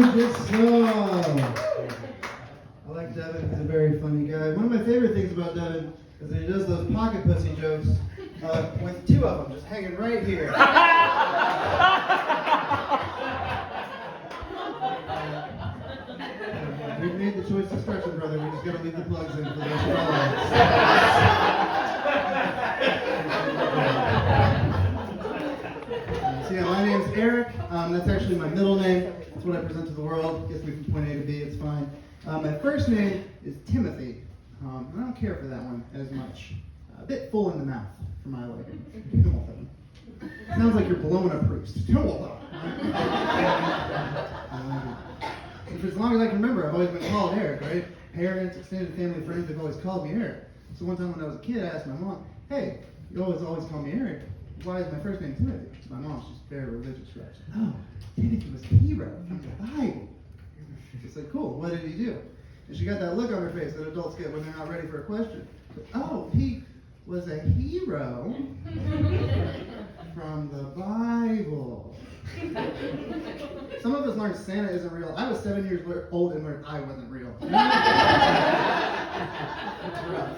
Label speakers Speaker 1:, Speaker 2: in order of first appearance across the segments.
Speaker 1: made this song. I like Devin. He's a very funny guy. One of my favorite things about Devin is that he does those pocket pussy jokes with two of them just hanging right here. We've made the choice to stretch them, brother. We just gotta leave the plugs in for those follow-ups. So yeah, my name's Eric. That's actually my middle name. That's what I present to the world. Gets me from point A to B. It's fine. My first name is Timothy. I don't care for that one as much. A bit full in the mouth for my liking. Sounds like you're blowing a priest. For as long as I can remember, I've always been called Eric, right? Parents, extended family, friends, they've always called me Eric. So one time when I was a kid, I asked my mom, hey, you always call me Eric. Why is my first name Timothy? My mom's just very religious, right? She said, oh, Timothy was a hero from the Bible. She said, cool, what did he do? And she got that look on her face that adults get when they're not ready for a question. Said, oh, he was a hero from the Bible. Some of us learned Santa isn't real. I was 7 years old and learned I wasn't real. That's rough.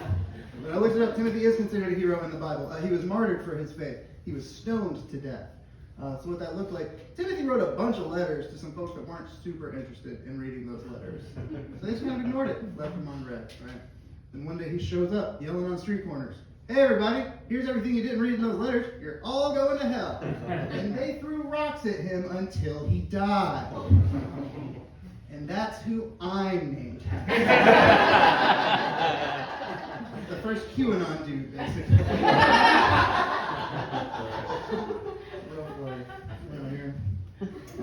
Speaker 1: But I looked it up. Timothy is considered a hero in the Bible. He was martyred for his faith. He was stoned to death. So what that looked like, Timothy wrote a bunch of letters to some folks that weren't super interested in reading those letters. So they just kind of ignored it, left them unread, right? And one day he shows up, yelling on street corners. Hey everybody, here's everything you didn't read in those letters. You're all going to hell. And they threw rocks at him until he died. And that's who I'm named after. The first QAnon dude, basically.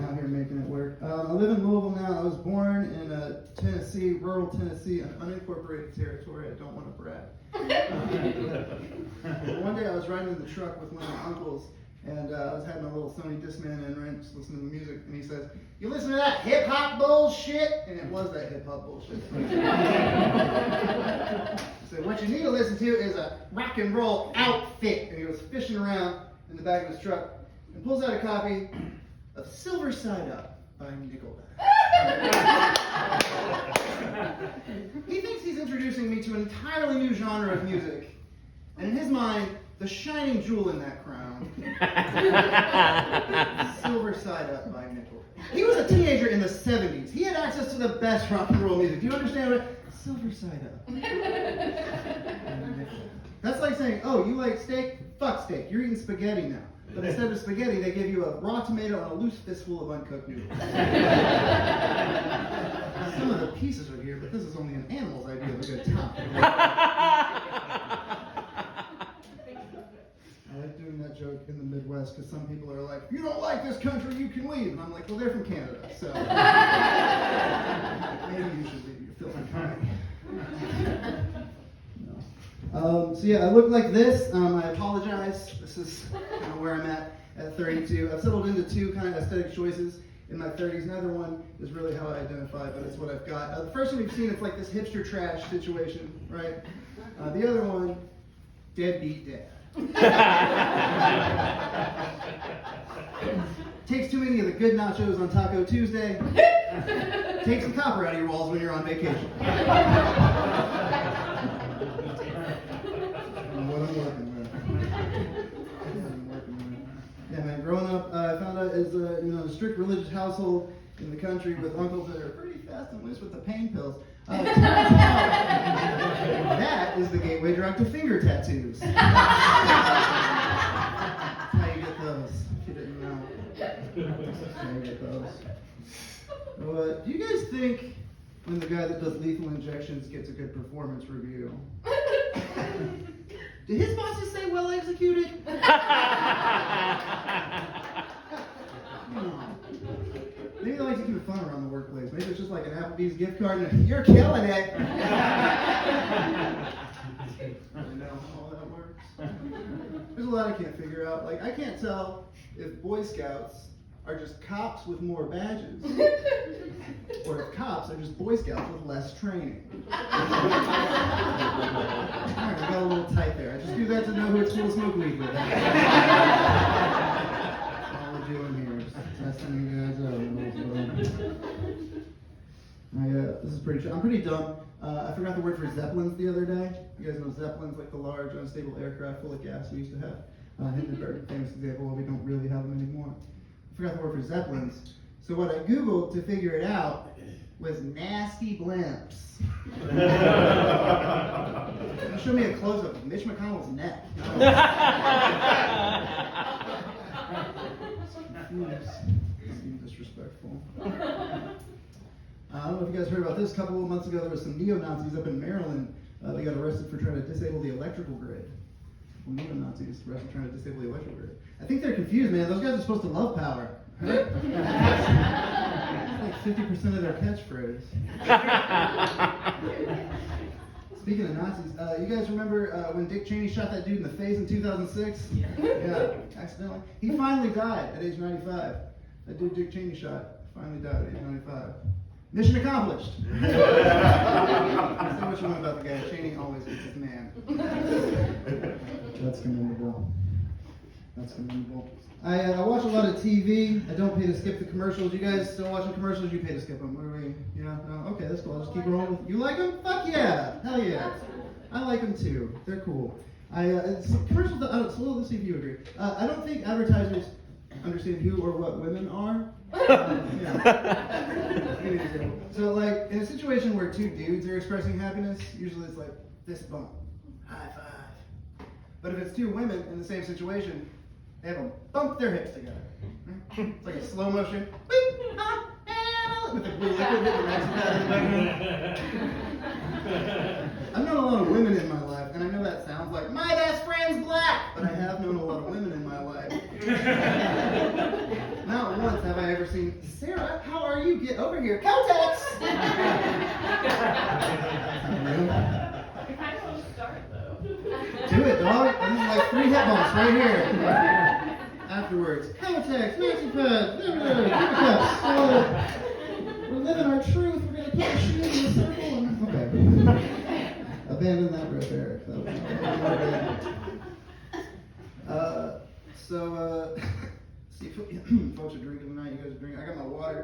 Speaker 1: Out here making it work. I live in Louisville now. I was born in Tennessee, rural Tennessee, an unincorporated territory. I don't want to brag. One day I was riding in the truck with one of my uncles, and I was having a little Sony Discman in, right, just listening to music, and he says, you listen to that hip-hop bullshit? And it was that hip-hop bullshit. He said, what you need to listen to is a rock and roll outfit. And he was fishing around in the back of his truck and pulls out a copy of Silver Side Up by Nickelback. He thinks he's introducing me to an entirely new genre of music, and in his mind, the shining jewel in that crown, Silver Side Up by Nickelback. He was a teenager in the 70s. He had access to the best rock and roll music. Do you understand what? Silver Side Up. That's like saying, oh, you like steak? Fuck steak. You're eating spaghetti now. But instead of spaghetti, they give you a raw tomato and a loose fistful of uncooked noodles. Some of the pieces are here, but this is only an animal's idea of a good time. I like doing that joke in the Midwest because some people are like, you don't like this country, you can leave. And I'm like, well, they're from Canada, so maybe you should leave your filthy country. So yeah, I look like this. I apologize. This is kind of where I'm at 32. I've settled into two kind of aesthetic choices in my 30s. Neither one is really how I identify, but it's what I've got. The first one we've seen, it's like this hipster trash situation, right? The other one, deadbeat dad. Takes too many of the good nachos on Taco Tuesday. Take some copper out of your walls when you're on vacation. Yeah, man. Growing up, I found out as a strict religious household in the country with uncles that are pretty fast and loose with the pain pills. That is the gateway drug to finger tattoos. That's how you get those. If you didn't know, that's how you get those. So, do you guys think when the guy that does lethal injections gets a good performance review? Did his bosses say well executed? Maybe they like to keep it fun around the workplace. Maybe it's just like an Applebee's gift card and you're killing it. I know how all that works. There's a lot I can't figure out. Like, I can't tell if Boy Scouts are just cops with more badges, or if cops are just Boy Scouts with less training. Alright, I got a little tight there. I just do that to know who it's cool to smoke weed with. That's all we're doing here, is testing you guys out. This is pretty. I'm pretty dumb. I forgot the word for zeppelins the other day. You guys know zeppelins, like the large unstable aircraft full of gas we used to have. Hindenburg, famous example. Well, we don't really have them anymore. I forgot the word for zeppelins. So what I googled to figure it out was nasty blimps. Show me a close up of Mitch McConnell's neck. Disrespectful. I don't know if you guys heard about this. A couple of months ago, there was some neo-Nazis up in Maryland. They got arrested for trying to disable the electrical grid. Well, neo-Nazis arrested trying to disable the electrical grid. I think they're confused, man. Those guys are supposed to love power. Right? Like 50% of their catchphrase. Speaking of Nazis, you guys remember when Dick Cheney shot that dude in the face in 2006? Yeah, accidentally. He finally died at age 95. That dude Dick Cheney shot finally died at age 95. Mission accomplished. Say what you want about the guy. Cheney always is his man. That's commendable. That's commendable. I watch a lot of TV. I don't pay to skip the commercials. You guys still watching commercials? You pay to skip them. What are we? You know? No? Okay, that's cool. I'll just keep rolling. You like them? Fuck yeah! Hell yeah! I like them too. They're cool. Commercials. So let's see if you agree. I don't think advertisers understand who or what women are. So like in a situation where two dudes are expressing happiness, usually it's like fist bump, high five. But if it's two women in the same situation, they have them bump their hips together. It's like a slow motion. With the blue liquid hitting the maxi pad in the background. I've known a lot of women in my life, and I know that sounds like my best friend's black, but I have known a lot of women in my life. Not once have I ever seen, Sarah, how are you? Get over here. Kotex!
Speaker 2: I kind of want to start though.
Speaker 1: Do it, dog. I need like 3 hit bumps right here. Afterwards. Kotex, maxi pad, we're living our truth. We're going to put our shoes in a circle. Okay. Abandon that right there. See, folks are drinking tonight. You guys are drinking. I got my water.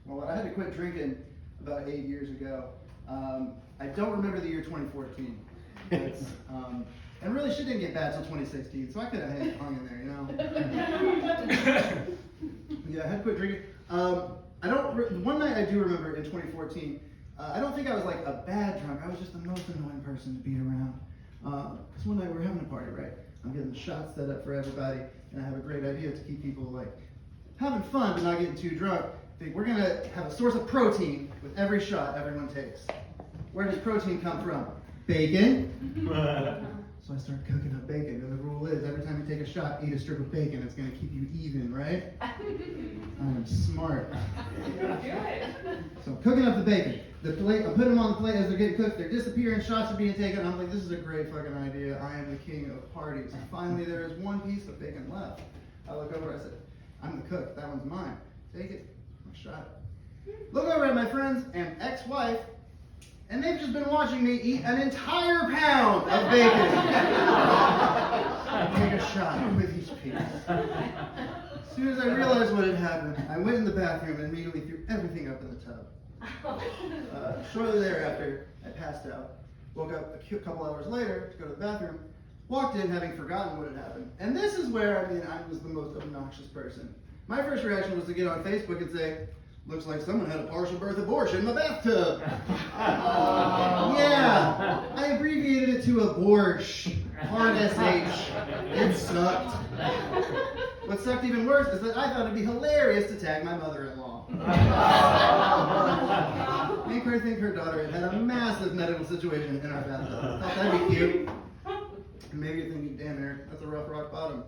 Speaker 1: Well, I had to quit drinking about 8 years ago. I don't remember the year 2014. And really, shit didn't get bad till 2016, so I could have hung in there, you know. Yeah, I had to quit drinking. One night I do remember in 2014. I don't think I was like a bad drunk. I was just the most annoying person to be around. Because one night we were having a party, right? I'm getting the shots set up for everybody, and I have a great idea to keep people like having fun but not getting too drunk. We're gonna have a source of protein with every shot everyone takes. Where does protein come from? Bacon. So I start cooking up bacon, and the rule is every time you take a shot, eat a strip of bacon. It's gonna keep you even, right? I'm smart. So I'm cooking up the bacon. The plate, I'm putting them on the plate as they're getting cooked. They're disappearing. Shots are being taken. I'm like, this is a great fucking idea. I am the king of parties. And finally, there is one piece of bacon left. I look over. I said, I'm the cook. That one's mine. Take it. I shot it. Look over at my friends and ex-wife, and they've just been watching me eat an entire pound of bacon. Take a shot with each piece. As soon as I realized what had happened, I went in the bathroom and immediately threw everything up in the tub. Shortly thereafter, I passed out. Woke up a couple hours later to go to the bathroom. Walked in having forgotten what had happened. And this is where, I was the most obnoxious person. My first reaction was to get on Facebook and say, looks like someone had a partial birth abortion in the bathtub. Yeah, I abbreviated it to aborsh. Hard SH. It sucked. What sucked even worse is that I thought it'd be hilarious to tag my mother-in-law. Make her think her daughter had a massive medical situation in our bathtub. I thought that'd be cute. And maybe you're thinking, damn, Eric, that's a rough rock bottom.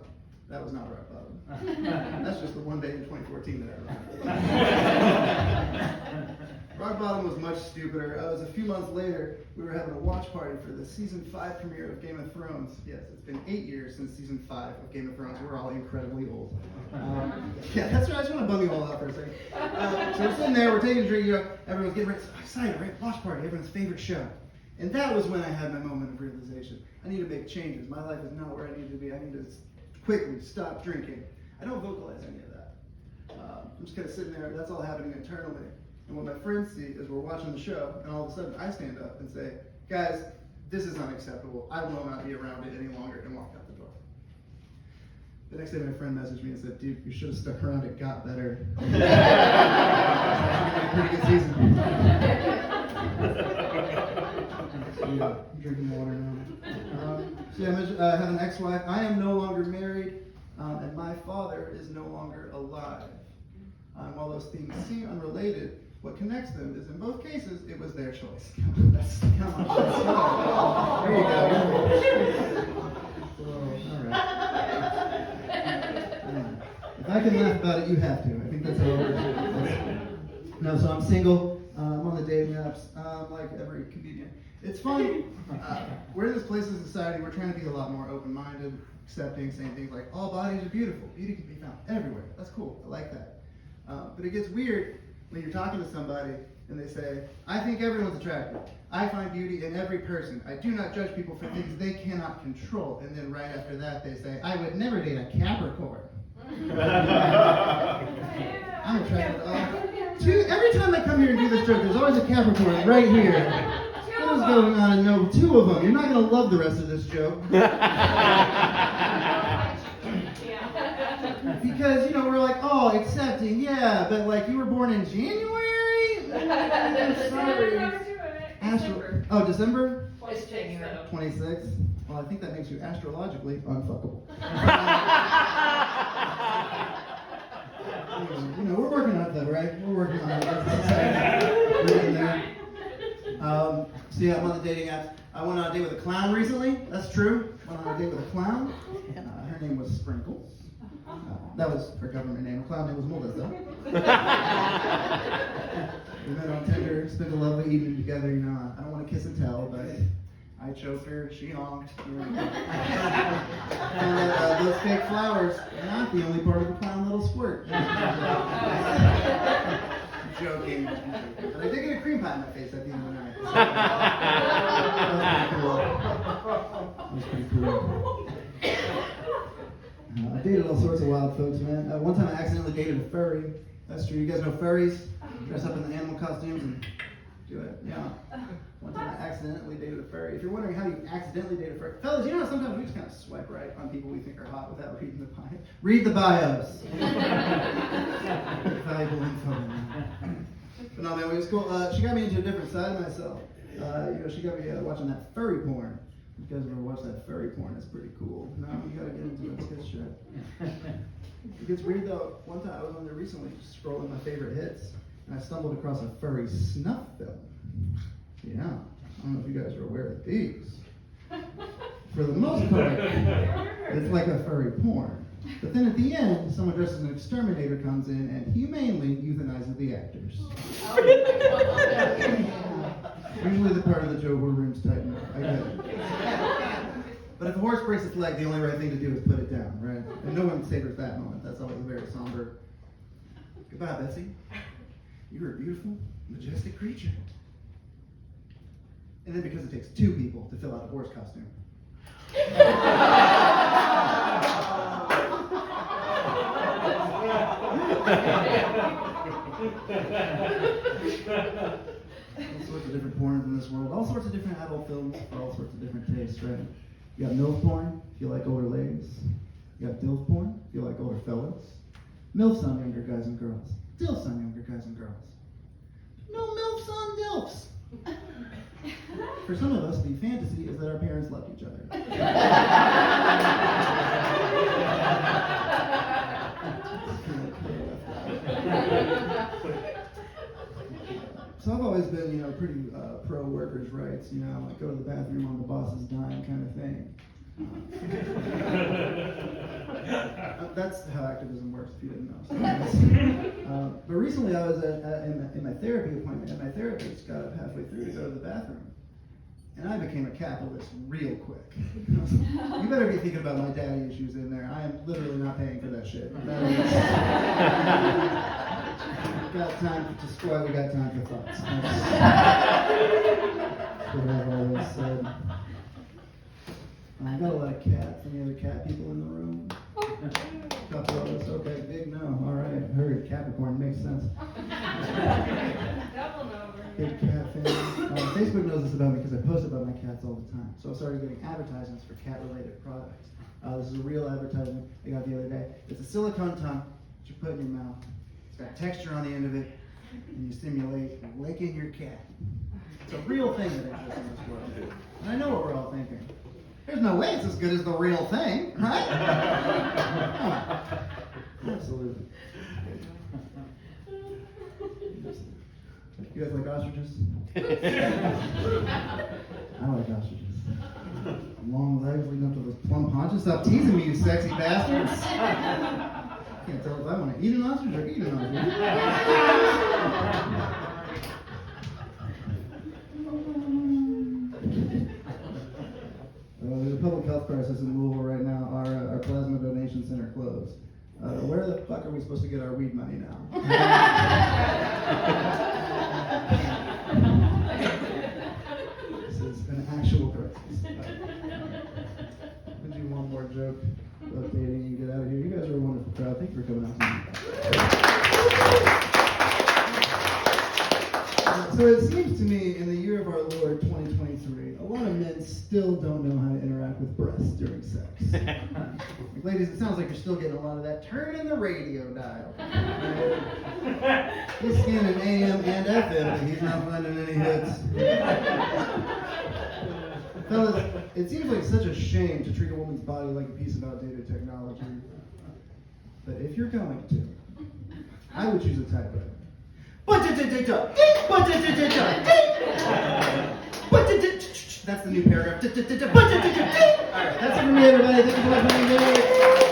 Speaker 1: That was not rock bottom. That's just the one day in 2014 that I remember. Rock bottom was much stupider. It was a few months later, we were having a watch party for the season 5 premiere of Game of Thrones. Yes, it's been 8 years since season 5 of Game of Thrones. We're all incredibly old. Yeah, that's right. I just want to bum you all out for a second. So we're sitting there, we're taking a drink, everyone's getting ready. So excited, right? Watch party, everyone's favorite show. And that was when I had my moment of realization. I need to make changes. My life is not where I need to be. I need to quickly stop drinking. I don't vocalize any of that. I'm just kind of sitting there. That's all happening internally. And what my friends see is we're watching the show, and all of a sudden I stand up and say, guys, this is unacceptable. I will not be around it any longer, and walk out the door. The next day my friend messaged me and said, dude, you should have stuck around, it got better. Pretty good season. Yeah, drinking water now. So yeah, I have an ex-wife. I am no longer married, and my father is no longer alive. While those things seem unrelated, what connects them is in both cases, it was their choice. Come on. There you go. All right. If I can laugh about it, you have to. I think that's how it works. No, so I'm single. I'm on the dating apps, like every comedian. It's fun. We're in this place in society. We're trying to be a lot more open-minded, accepting, saying things like, all bodies are beautiful. Beauty can be found everywhere. That's cool. I like that. But it gets weird when you're talking to somebody and they say, I think everyone's attractive. I find beauty in every person. I do not judge people for things they cannot control. And then right after that they say, I would never date a Capricorn. I'm attracted to all. Every time I come here and do this joke, there's always a Capricorn right here. What is going on? No, two of them. You're not going to love the rest of this joke. Because, you know, we're like, oh, accepting, yeah, but like you were born in January? I'm sorry. December? 26? Well, I think that makes you astrologically unfuckable. You know, we're working on it though, right? We're working on it. We're getting there. So yeah, I'm on the dating apps. I went on a date with a clown recently. That's true. Went on a date with a clown. Her name was Sprinkles. That was her government name. Her clown name was Melissa. We met on Tinder, spent a lovely evening together. You know, I don't want to kiss and tell, but I choked her, she honked. And those fake flowers are not the only part of the clown that'll squirt. Joking. But I did get a cream pie in my face at the end of the night. So, that was pretty cool. I dated all sorts of wild folks, man. One time I accidentally dated a furry. That's true. You guys know furries? Dress up in the animal costumes and do it. Yeah. One time I accidentally dated a furry. If you're wondering how you accidentally date a furry, fellas, you know sometimes we just kind of swipe right on people we think are hot without reading the bio. Read the bios. Valuable info. But no, man, it was cool. She got me into a different side of myself. You know, she got me watching that furry porn. If you guys ever watch that furry porn, it's pretty cool. No, you gotta get into it. It's good shit. It gets weird though. One time I was on there recently, just scrolling my favorite hits, and I stumbled across a furry snuff film. Yeah, I don't know if you guys are aware of these. For the most part, it's like a furry porn. But then at the end, someone dressed as an exterminator comes in and humanely euthanizes the actors. Usually the part of the joke where rooms tighten up. I get it. But if a horse breaks its leg, the only right thing to do is put it down, right? And no one savors that moment. That's always a very somber. Goodbye, Betsy. You're a beautiful, majestic creature. And then because it takes two people to fill out a horse costume. All sorts of different porns in this world. All sorts of different adult films for all sorts of different tastes, right? You got MILF porn, if you like older ladies. You got DILF porn, if you like older fellas. MILFs on younger guys and girls. DILFs on younger guys and girls. No MILFs on DILFs. For some of us, the fantasy is that our parents loved each other. So I've always been, you know, pretty pro workers' rights, you know, like go to the bathroom on the boss's dime kind of thing. That's how activism works, if you didn't know. But recently I was in my therapy appointment, and my therapist got up halfway through to go to the bathroom. And I became a capitalist real quick. You better be thinking about my daddy issues in there. I am literally not paying for that shit. Got time to squat, we got time for thoughts. That's what I've always said. I got a lot of cats. Any other cat people in the room? A couple of us. Okay, big no. All right, heard Capricorn makes sense. big cat fan. Facebook knows this about me because I post about my cats all the time. So I started getting advertisements for cat-related products. This is a real advertisement I got the other day. It's a silicone tongue that you put in your mouth. It's got texture on the end of it, and you simulate licking your cat. It's a real thing that exists in this world. And I know what we're all thinking. There's no way it's as good as the real thing, right? Absolutely. You guys like ostriches? I like ostriches. Long legs leading up to those plump haunches. Stop teasing me, you sexy bastards. Can't tell if I want to eat an ostrich or eat an ostrich. There's a public health crisis in Louisville right now. Our plasma donation center closed. Where the fuck are we supposed to get our weed money now? This is an actual crisis. I'll do one more joke updating and get out of here. You guys are a wonderful crowd. Thank you for coming out tonight. So it seems to me, in the year of our Lord 2023, a lot of men still don't know how to interact with breasts during sex. Ladies, it sounds like you're still getting a lot of that. Turn in the radio dial. He's scanning AM and FM, but he's not finding any hits. Fellas, it seems like such a shame to treat a woman's body like a piece of outdated technology. But if you're going to, I would choose a typewriter. That's the new paragraph. Alright, that's it for me, everybody. Thank you for listening.